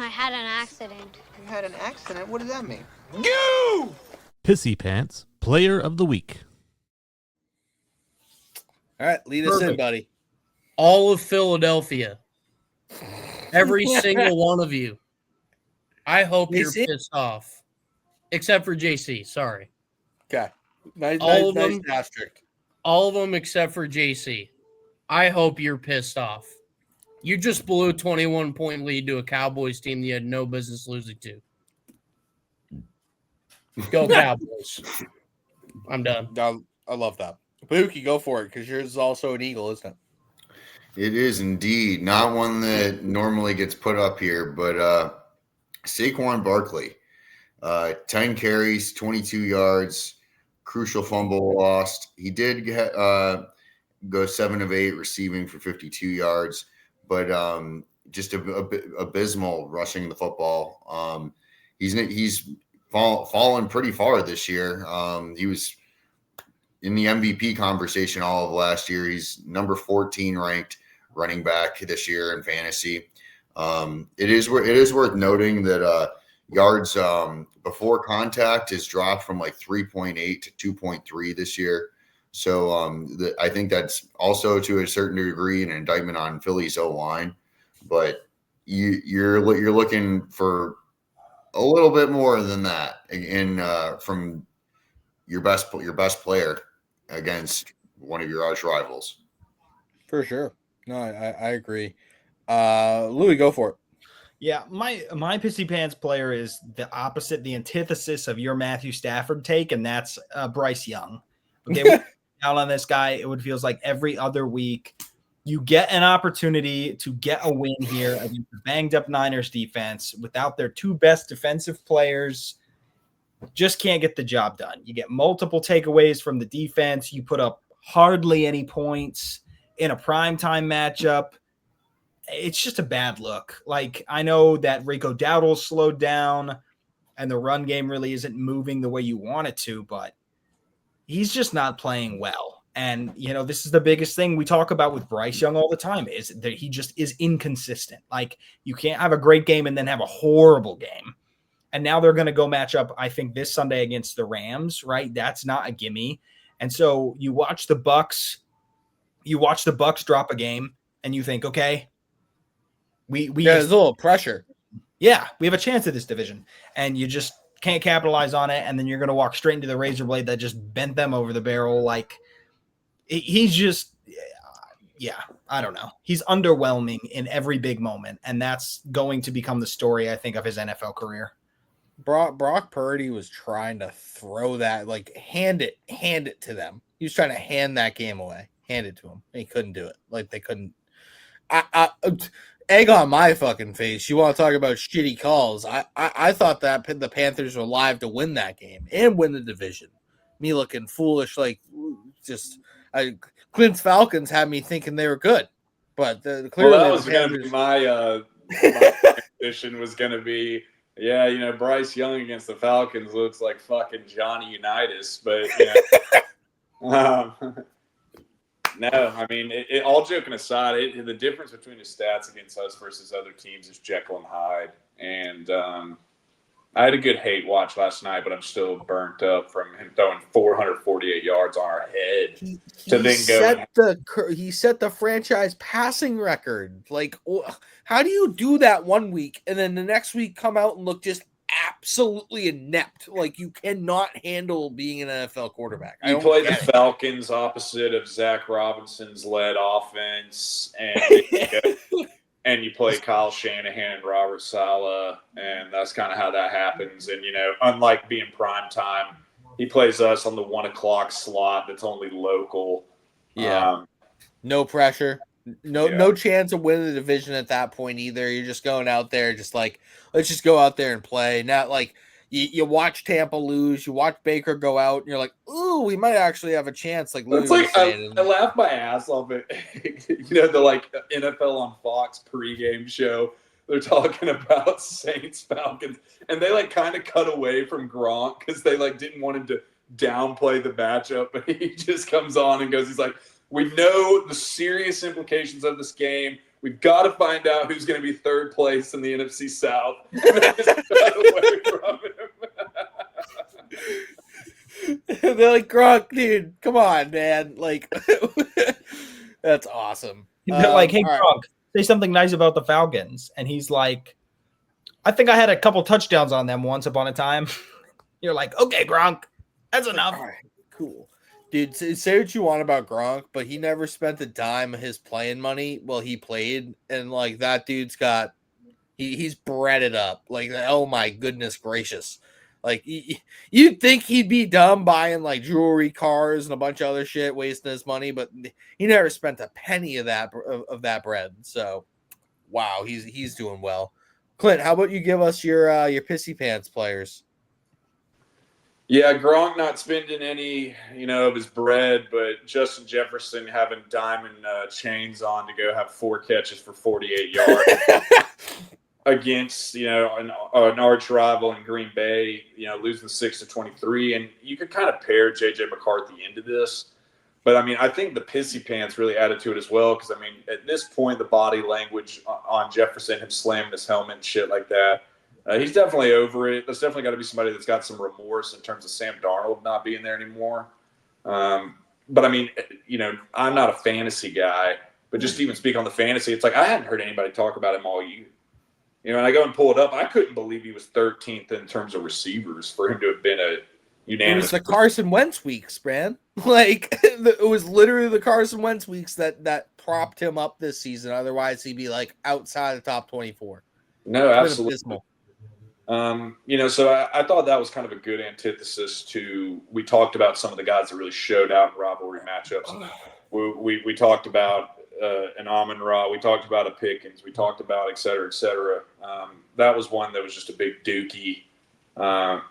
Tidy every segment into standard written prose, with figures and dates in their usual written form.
I had an accident. You had an accident? What does that mean? You! Pissy Pants Player of the Week. All right, lead us in, buddy. All of Philadelphia. Every single one of you. I hope you're pissed off. Except for JC, sorry. Okay. Nice asterisk. All of them except for JC. I hope you're pissed off. You just blew a 21-point lead to a Cowboys team that you had no business losing to. Go Cowboys. I'm done. I love that. Bahookie, go for it, because yours is also an Eagle, isn't it? It is indeed. Not one that normally gets put up here, but Saquon Barkley. 10 carries, 22 yards, crucial fumble lost. He did go 7 of 8 receiving for 52 yards, but just abysmal rushing the football. He's fallen pretty far this year. He was in the MVP conversation all of last year. He's number 14 ranked running back this year in fantasy. It is worth noting that yards before contact has dropped from like 3.8 to 2.3 this year. So I think that's also to a certain degree an indictment on Philly's O-line. But you're looking for a little bit more than that from your best player against one of your arch rivals. For sure. No, I agree. Louie, go for it. Yeah, my Pissy Pants player is the opposite, the antithesis of your Matthew Stafford take, and that's Bryce Young. Okay, out on this guy, it feels like every other week you get an opportunity to get a win here against the banged up Niners defense without their 2 best defensive players. Just can't get the job done. You get multiple takeaways from the defense. You put up hardly any points in a primetime matchup. It's just a bad look. Like, I know that Rico Dowdle's slowed down and the run game really isn't moving the way you want it to, but he's just not playing well. And, this is the biggest thing we talk about with Bryce Young all the time is that he just is inconsistent. Like, you can't have a great game and then have a horrible game. And now they're going to go match up, I think, this Sunday against the Rams, right? That's not a gimme. And so you watch the Bucks drop a game and you think, okay, there's a little pressure. Yeah, we have a chance at this division, and you just can't capitalize on it. And then you're going to walk straight into the razor blade that just bent them over the barrel. Like, he's just, I don't know. He's underwhelming in every big moment, and that's going to become the story, I think, of his NFL career. Brock Purdy was trying to throw that, like, hand it to them. He was trying to hand that game away, hand it to him. And he couldn't do it. Like, they couldn't. Egg on my fucking face. You want to talk about shitty calls? I thought that the Panthers were live to win that game and win the division. Me looking foolish, like Clint's Falcons had me thinking they were good, but clearly that was going to be my position was going to be Bryce Young against the Falcons looks like fucking Johnny Unitas, but no, I mean, all joking aside, the difference between his stats against us versus other teams is Jekyll and Hyde. And I had a good hate watch last night, but I'm still burnt up from him throwing 448 yards on our head He set the franchise passing record. Like, how do you do that one week and then the next week come out and look just absolutely inept? Like, you cannot handle being an NFL quarterback. You play the Falcons opposite of Zach Robinson's led offense, and you play Kyle Shanahan and Robert Saleh, and that's kind of how that happens. And, unlike being prime time, he plays us on the 1 o'clock slot that's only local. Yeah. No pressure. No chance of winning the division at that point either. You're just going out there just like, let's just go out there and play. Not like you watch Tampa lose, you watch Baker go out, and you're like, ooh, we might actually have a chance. Like, it's like I laugh my ass off it. The like NFL on Fox pregame show. They're talking about Saints Falcons, and they like kind of cut away from Gronk because they like didn't want him to downplay the matchup. But he just comes on and goes, he's like, we know the serious implications of this game. We've got to find out who's going to be third place in the NFC South. They're like, Gronk, dude, come on, man. Like, that's awesome. They're like, hey, all right. Gronk, say something nice about the Falcons. And he's like, I think I had a couple touchdowns on them once upon a time. You're like, okay, Gronk, that's enough. All right, cool. Dude, say what you want about Gronk, but he never spent a dime of his playing money while he played. And, like, that dude's got he's breaded up. Like, oh, my goodness gracious. Like, you'd think he'd be dumb buying, like, jewelry, cars, and a bunch of other shit, wasting his money, but he never spent a penny of that bread. So, wow, he's doing well. Clint, how about you give us your Pissy Pants players? Yeah, Gronk not spending any, of his bread, but Justin Jefferson having diamond chains on to go have 4 catches for 48 yards against, an arch rival in Green Bay, losing 6-23. And you could kind of pair J.J. McCarthy into this. But, I think the Pissy Pants really added to it as well because, at this point, the body language on Jefferson, him slamming his helmet and shit like that, he's definitely over it. There's definitely got to be somebody that's got some remorse in terms of Sam Darnold not being there anymore. But, I'm not a fantasy guy. But just to even speak on the fantasy, it's like I hadn't heard anybody talk about him all year. And I go and pull it up. I couldn't believe he was 13th in terms of receivers for him to have been a unanimous. It was the Carson Wentz weeks, man. Like, it was literally the Carson Wentz weeks that propped him up this season. Otherwise, he'd be, like, outside the top 24. No, absolutely. So I thought that was kind of a good antithesis to – we talked about some of the guys that really showed out in rivalry matchups. We talked about an Amon-Ra. We talked about a Pickens. We talked about et cetera, et cetera. That was one that was just a big dookie.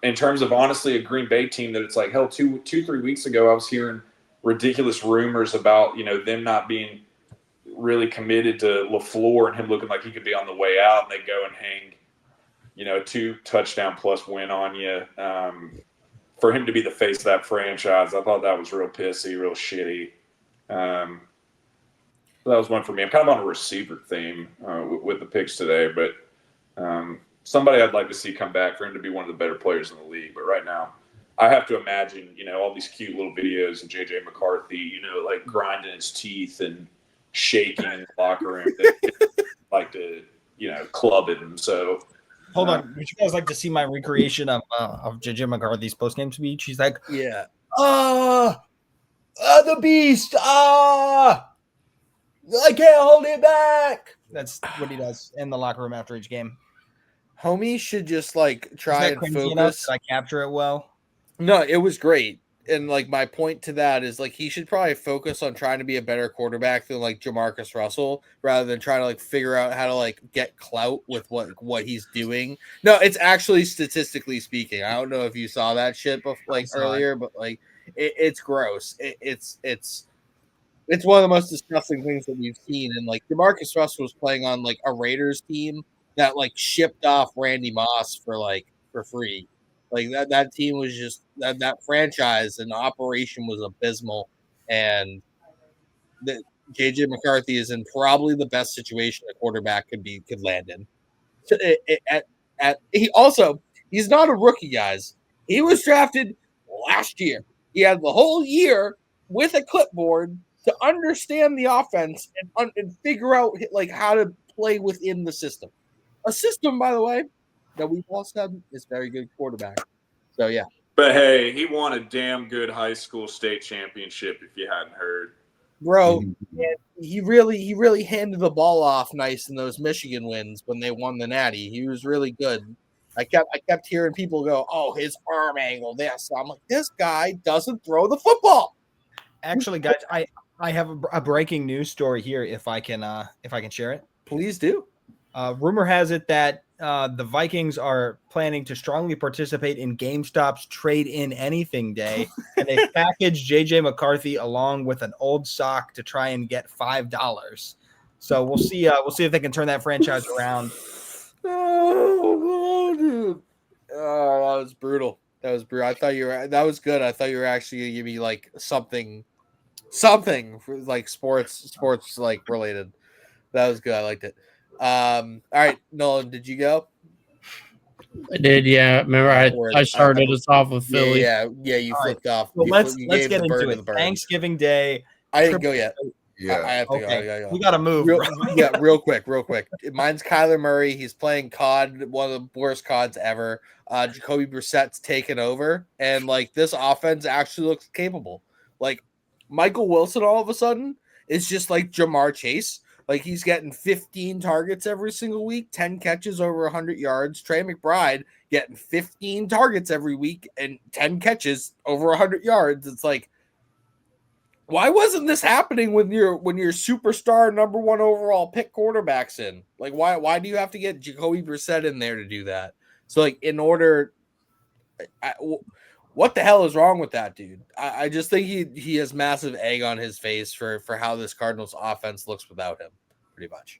In terms of, honestly, a Green Bay team that it's like, hell, 2-3 weeks ago I was hearing ridiculous rumors about, them not being really committed to LaFleur and him looking like he could be on the way out, and they go and hang – a 2-touchdown-plus win on you. For him to be the face of that franchise, I thought that was real pissy, real shitty. So that was one for me. I'm kind of on a receiver theme with the picks today, but somebody I'd like to see come back for him to be one of the better players in the league. But right now, I have to imagine, all these cute little videos of J.J. McCarthy, like grinding his teeth and shaking in the locker room. Like to, club him. So – hold on. Would you guys like to see my recreation of J.J. McCarthy's postgame speech? He's like, yeah. The beast. I can't hold it back. That's what he does in the locker room after each game. Homie should just, like, try and focus. Did I capture it well? No, it was great. And, like, my point to that is, like, he should probably focus on trying to be a better quarterback than, like, Jamarcus Russell rather than trying to, like, figure out how to, like, get clout with what he's doing. No, it's actually statistically speaking. I don't know if you saw that shit earlier, but, like, it's gross. It's one of the most disgusting things that we've seen. And, like, Jamarcus Russell was playing on, like, a Raiders team that, like, shipped off Randy Moss for free. Like that team was just that franchise and operation was abysmal, and J.J. McCarthy is in probably the best situation a quarterback could land in. So he's not a rookie, guys. He was drafted last year. He had the whole year with a clipboard to understand the offense and figure out like how to play within the system. A system, by the way, that we've all said is very good quarterback. So, yeah. But, hey, he won a damn good high school state championship if you hadn't heard. Bro, he really handed the ball off nice in those Michigan wins when they won the Natty. He was really good. I kept hearing people go, oh, his arm angle, this. I'm like, this guy doesn't throw the football. Actually, guys, I have a breaking news story here if I can share it. Please do. Rumor has it that the Vikings are planning to strongly participate in GameStop's trade-in anything day, and they packaged J.J. McCarthy along with an old sock to try and get $5. So we'll see if they can turn that franchise around. Oh, dude! Oh, that was brutal. I thought that was good. I thought you were actually gonna give me like something for like sports like related. That was good. I liked it. All right, Nolan, did you go? I did, yeah. Remember, I started us off with Philly. Yeah. You All flipped off. Well, let's gave get the bird into to it. the bird. Thanksgiving Day. I didn't go yet. Yeah. I have to Okay. go. We got to move. Real quick. Mine's Kyler Murray. He's playing COD, one of the worst CODs ever. Jacoby Brissett's taken over, and like this offense actually looks capable. Like Michael Wilson, all of a sudden, is just like Jamar Chase. Like he's getting 15 targets every single week, 10 catches over 100 yards. Trey McBride getting 15 targets every week and 10 catches over 100 yards. It's like, why wasn't this happening when your superstar number 1 overall pick quarterback's in? Like, why do you have to get Jacoby Brissett in there to do that? So, like, in order, what the hell is wrong with that dude? I just think he has massive egg on his face for how this Cardinals offense looks without him, pretty much.